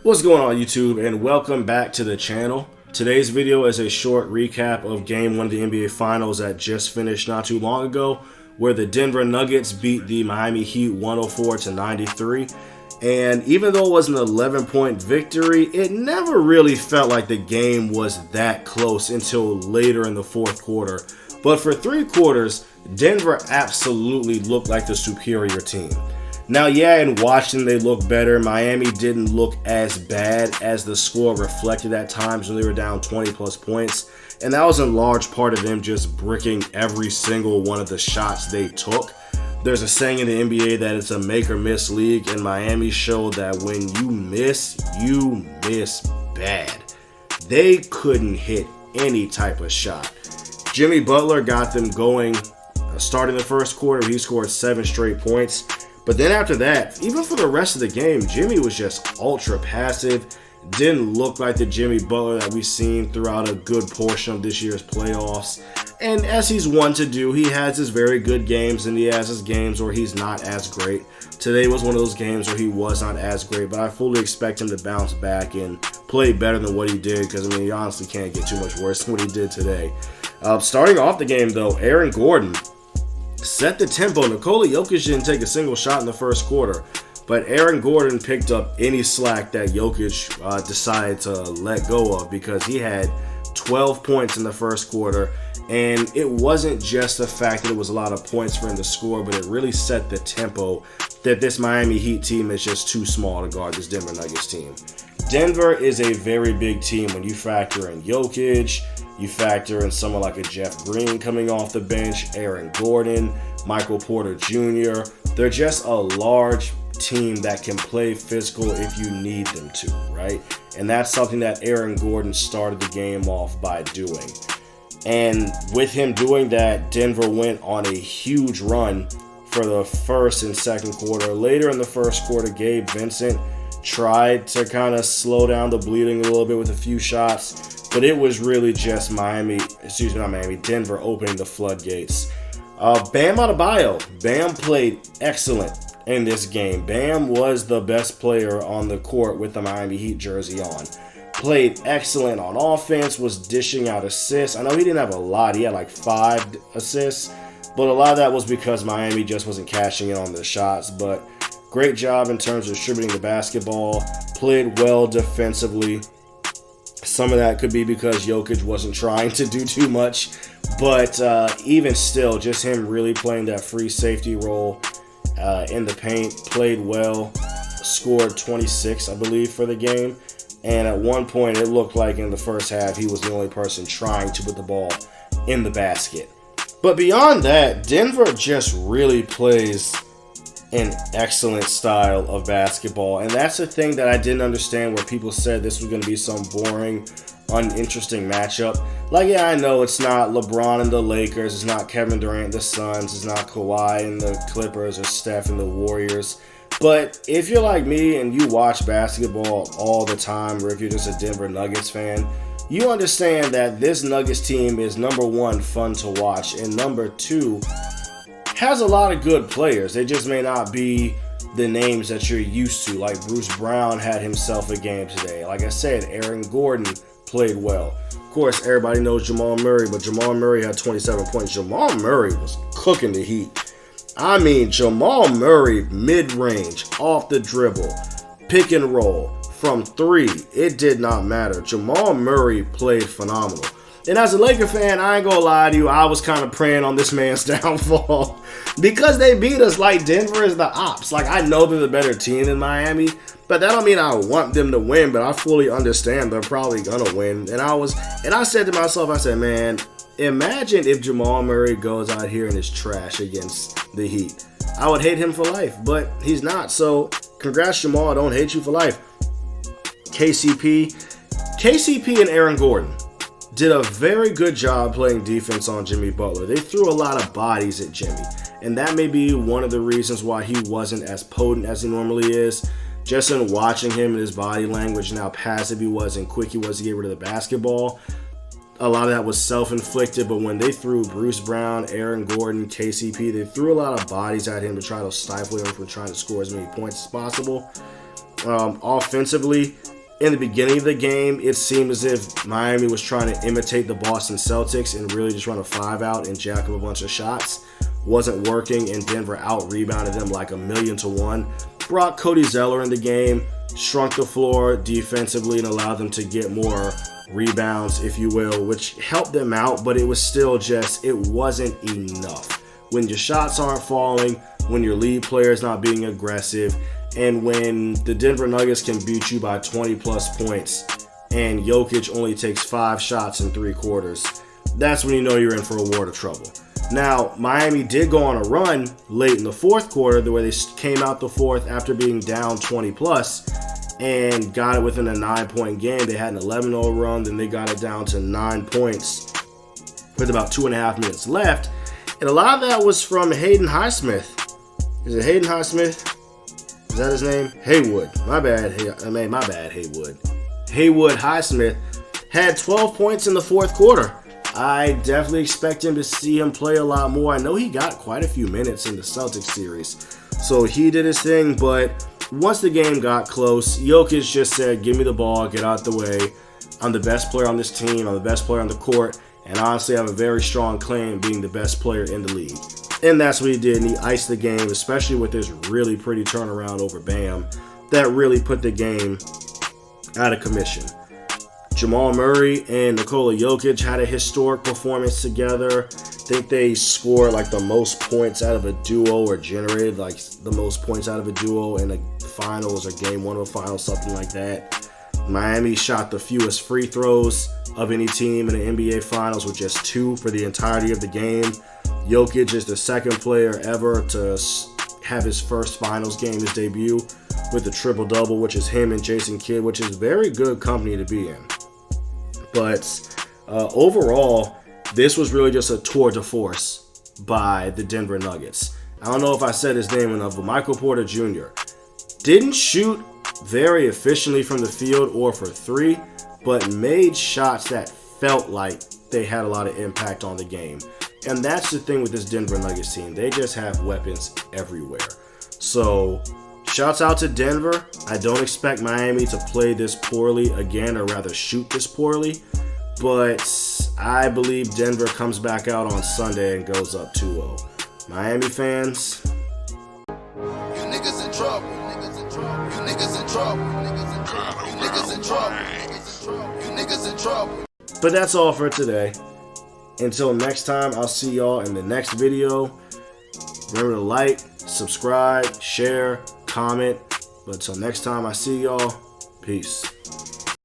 What's going on YouTube, and welcome back to the channel. Today's video is a short recap of Game 1 of the NBA Finals that just finished not too long ago, where the Denver Nuggets beat the Miami Heat 104-93. And even though it was an 11-point victory, it never really felt like the game was that close until later in the fourth quarter. But for 3 quarters, Denver absolutely looked like the superior team. Now, yeah, in Washington they looked better. Miami didn't look as bad as the score reflected at times when they were down 20 plus points. And that was in large part of them just bricking every single one of the shots they took. There's a saying in the NBA that it's a make or miss league, and Miami showed that when you miss bad. They couldn't hit any type of shot. Jimmy Butler got them going starting the first quarter. He scored 7 straight points. But then after that, even for the rest of the game, Jimmy was just ultra passive. Didn't look like the Jimmy Butler that we've seen throughout a good portion of this year's playoffs. And as he's one to do, he has his very good games and he has his games where he's not as great. Today was one of those games where he was not as great, but I fully expect him to bounce back and play better than what he did, because, I mean, he honestly can't get too much worse than what he did today. Starting off the game, though, Aaron Gordon set the tempo. Nikola Jokic didn't take a single shot in the first quarter, but Aaron Gordon picked up any slack that Jokic decided to let go of, because he had 12 points in the first quarter. And it wasn't just the fact that it was a lot of points for him to score, but it really set the tempo that this Miami Heat team is just too small to guard this Denver Nuggets team. Denver is a very big team when you factor in Jokic, you factor in someone like a Jeff Green coming off the bench, Aaron Gordon, Michael Porter Jr. They're just a large team that can play physical if you need them to, right? And that's something that Aaron Gordon started the game off by doing. And with him doing that, Denver went on a huge run for the first and second quarter. Later in the first quarter, Gabe Vincent tried to kind of slow down the bleeding a little bit with a few shots, but it was really just Denver opening the floodgates. Bam Adebayo. Bam played excellent in this game. Bam was the best player on the court with the Miami Heat jersey on. Played excellent on offense, was dishing out assists. I know he didn't have a lot. He had like 5 assists, but a lot of that was because Miami just wasn't cashing in on their shots. But great job in terms of distributing the basketball. Played well defensively. Some of that could be because Jokic wasn't trying to do too much. But even still, just him really playing that free safety role in the paint. Played well. Scored 26, I believe, for the game. And at one point, it looked like in the first half, he was the only person trying to put the ball in the basket. But beyond that, Denver just really plays an excellent style of basketball. And that's the thing that I didn't understand, where people said this was going to be some boring, uninteresting matchup. Like, yeah, I know it's not LeBron and the Lakers, it's not Kevin Durant and the Suns, it's not Kawhi and the Clippers or Steph and the Warriors. But if you're like me and you watch basketball all the time, or if you're just a Denver Nuggets fan, you understand that this Nuggets team is, number one, fun to watch, and number two, has a lot of good players. They just may not be the names that you're used to. Like Bruce Brown had himself a game today. Like I said, Aaron Gordon played well. Of course, everybody knows Jamal Murray, but Jamal Murray had 27 points. Jamal Murray was cooking the Heat. I mean, Jamal Murray, mid-range, off the dribble, pick and roll, from 3, it did not matter. Jamal Murray played phenomenal. And as a Laker fan, I ain't gonna lie to you, I was kind of praying on this man's downfall, because they beat us like Denver is the ops. Like, I know they're the better team than Miami, but that don't mean I want them to win, but I fully understand they're probably gonna win. And I said to myself, I said, man, imagine if Jamal Murray goes out here and is trash against the Heat. I would hate him for life, but he's not. So congrats, Jamal. I don't hate you for life. KCP and Aaron Gordon did a very good job playing defense on Jimmy Butler. They threw a lot of bodies at Jimmy, and that may be one of the reasons why he wasn't as potent as he normally is. Just in watching him and his body language and how passive he was and quick he was to get rid of the basketball, a lot of that was self-inflicted. But when they threw Bruce Brown, Aaron Gordon, KCP, they threw a lot of bodies at him to try to stifle him from trying to score as many points as possible. Offensively, In the beginning of the game, it seemed as if Miami was trying to imitate the Boston Celtics and really just run a 5-out and jack up a bunch of shots. Wasn't working, and Denver out-rebounded them like 1,000,000-1. Brought Cody Zeller in the game, shrunk the floor defensively, and allowed them to get more rebounds, if you will, which helped them out, but it was still just, it wasn't enough. When your shots aren't falling, when your lead player is not being aggressive, and when the Denver Nuggets can beat you by 20-plus points and Jokic only takes 5 shots in 3 quarters, that's when you know you're in for a world of trouble. Now, Miami did go on a run late in the fourth quarter, the way they came out the fourth after being down 20-plus and got it within a 9-point game. They had an 11-0 run, then they got it down to 9 points with about 2.5 minutes left. And a lot of that was from Hayden Highsmith. Is it Hayden Highsmith? Is that his name? Haywood. My bad, Haywood. Haywood Highsmith had 12 points in the fourth quarter. I definitely expect him to see him play a lot more. I know he got quite a few minutes in the Celtics series. So he did his thing, but once the game got close, Jokic just said, give me the ball, get out the way. I'm the best player on this team. I'm the best player on the court. And honestly, I have a very strong claim being the best player in the league. And that's what he did, and he iced the game, especially with this really pretty turnaround over Bam that really put the game out of commission. Jamal Murray and Nikola Jokic had a historic performance together. I think they scored like the most points out of a duo, or generated like the most points out of a duo in the finals or game 1 of the finals, something like that. Miami shot the fewest free throws of any team in the NBA Finals with just 2 for the entirety of the game. Jokic is the second player ever to have his first finals game, his debut, with a triple-double, which is him and Jason Kidd, which is very good company to be in. But overall, this was really just a tour de force by the Denver Nuggets. I don't know if I said his name enough, but Michael Porter Jr. didn't shoot very efficiently from the field or for 3, but made shots that felt like they had a lot of impact on the game. And that's the thing with this Denver Nuggets team. They just have weapons everywhere. So, shouts out to Denver. I don't expect Miami to play this poorly again, or rather shoot this poorly. But I believe Denver comes back out on Sunday and goes up 2-0. Miami fans, you niggas in trouble. You niggas in trouble. You niggas in trouble. You niggas in trouble. You niggas in trouble. but that's all for today. Until next time, I'll see y'all in the next video. Remember to like, subscribe, share, comment. But until next time I see y'all, peace.